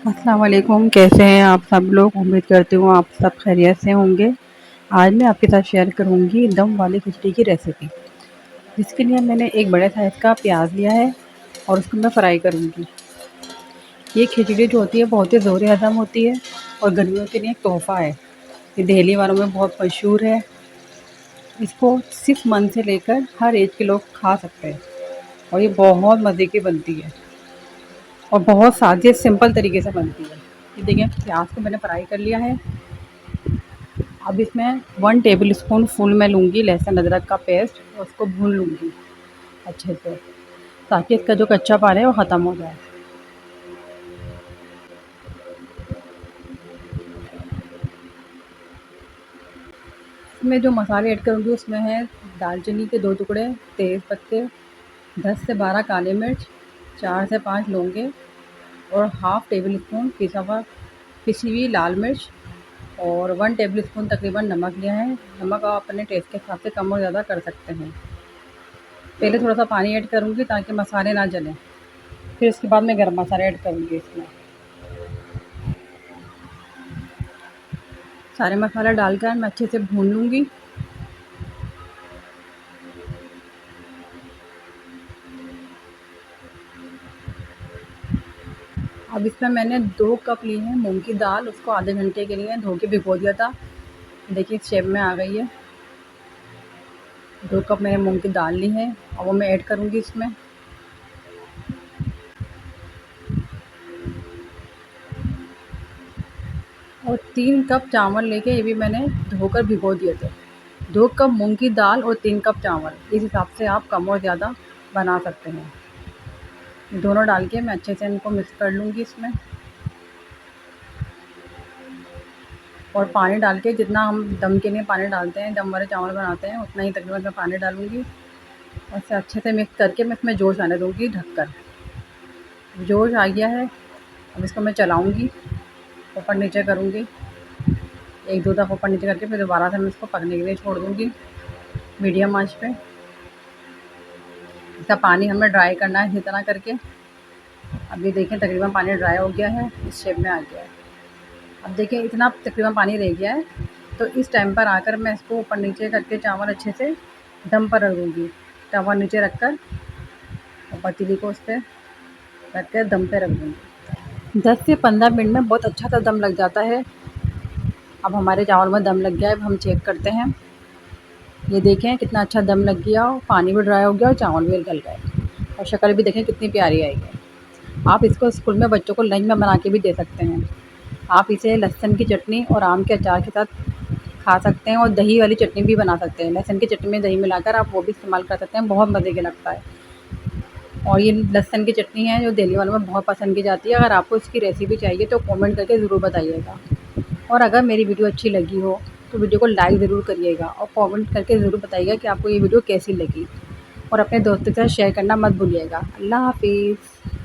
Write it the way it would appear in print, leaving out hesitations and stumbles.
अस्सलाम वालेकुम, कैसे हैं आप सब लोग। उम्मीद करती हूँ आप सब खैरियत से होंगे। आज मैं आपके साथ शेयर करूँगी दम वाली खिचड़ी की रेसिपी। जिसके लिए मैंने एक बड़े साइज़ का प्याज लिया है और उसको मैं फ्राई करूँगी। ये खिचड़ी जो होती है बहुत ही ज़ोर हज़म होती है और गर्मियों के लिए एक तोहफ़ा है। ये दिल्ली वालों में बहुत मशहूर है। इसको 6 मंथ से लेकर हर एज के लोग खा सकते हैं और ये बहुत मज़े की बनती है और बहुत सादे सिंपल तरीके से बनती है। ये देखिए, प्याज को मैंने फ्राई कर लिया है। अब इसमें 1 टेबल स्पून फुल मैं लूँगी लहसुन अदरक का पेस्ट और उसको भून लूँगी अच्छे से, ताकि इसका जो कच्चापन है वो ख़त्म हो जाए। इसमें जो मसाले ऐड करूँगी उसमें है दालचीनी के 2 टुकड़े, तेज़ पत्ते, 10 से 12 काली मिर्च, 4 से 5 लौंगे और हाफ़ टेबल स्पून पिसी हुई लाल मिर्च और 1 टेबल स्पून तकरीबन नमक लिया है। नमक आप अपने टेस्ट के हिसाब से कम और ज़्यादा कर सकते हैं। पहले थोड़ा-सा पानी ऐड करूँगी ताकि मसाले ना जलें। फिर उसके बाद मैं गरम मसाला ऐड करूँगी इसमें। सारे मसाला डालकर मैं अच्छे से भून लूँगी। अब इसमें मैंने 2 कप ली है मूँग की दाल, उसको आधे घंटे के लिए धो के भिगो दिया था। देखिए इस शेप में आ गई है। 2 कप मैंने मूँग की दाल ली है और वो मैं ऐड करूँगी इसमें। और 3 कप चावल लेके ये भी मैंने धोकर भिगो दिए थे। 2 कप मूँग की दाल और 3 कप चावल, इस हिसाब से आप कम और ज़्यादा बना सकते हैं। दोनों डाल के मैं अच्छे से इनको मिक्स कर लूँगी इसमें। और पानी डाल के जितना हम दम के लिए पानी डालते हैं, दम वाले चावल बनाते हैं, उतना ही तकरीबन मैं पानी डालूँगी और इसे अच्छे से मिक्स करके मैं इसमें जोश आने दूँगी ढककर। जोश आ गया है, अब इसको मैं चलाऊँगी, ऊपर नीचे करूँगी। 1-2 दफ़ा ऊपर नीचे करके फिर दोबारा से मैं इसको पकने के लिए छोड़ दूँगी मीडियम आँच पे। इसका पानी हमें ड्राई करना है इसी तरह करके। अब ये देखें तकरीबन पानी ड्राई हो गया है, इस शेप में आ गया है। अब देखिए इतना तकरीबन पानी रह गया है, तो इस टाइम पर आकर मैं इसको ऊपर नीचे करके चावल अच्छे से दम पर रख दूँगी। तवा नीचे रख कर और पतीली को उस पे रख कर दम पे रख दूँगी। 10 से 15 मिनट में बहुत अच्छा सा दम लग जाता है। अब हमारे चावल में दम लग गया है, अब हम चेक करते हैं। ये देखें कितना अच्छा दम लग गया और पानी भी ड्राई हो गया और चावल भी गल गए और शक्ल भी देखें कितनी प्यारी आई है। आप इसको स्कूल में बच्चों को लंच में बना के भी दे सकते हैं। आप इसे लहसुन की चटनी और आम के अचार के साथ खा सकते हैं और दही वाली चटनी भी बना सकते हैं। लहसुन की चटनी में दही मिलाकर आप वो भी इस्तेमाल कर सकते हैं, बहुत मज़े का लगता है। और ये लहसुन की चटनी है जो दिल्ली वालों में बहुत पसंद की जाती है। अगर आपको इसकी रेसिपी चाहिए तो कमेंट करके ज़रूर बताइएगा। और अगर मेरी वीडियो अच्छी लगी हो तो वीडियो को लाइक ज़रूर करिएगा और कमेंट करके ज़रूर बताइएगा कि आपको ये वीडियो कैसी लगी और अपने दोस्तों के साथ शेयर करना मत भूलिएगा। अल्लाह हाफ़िज़।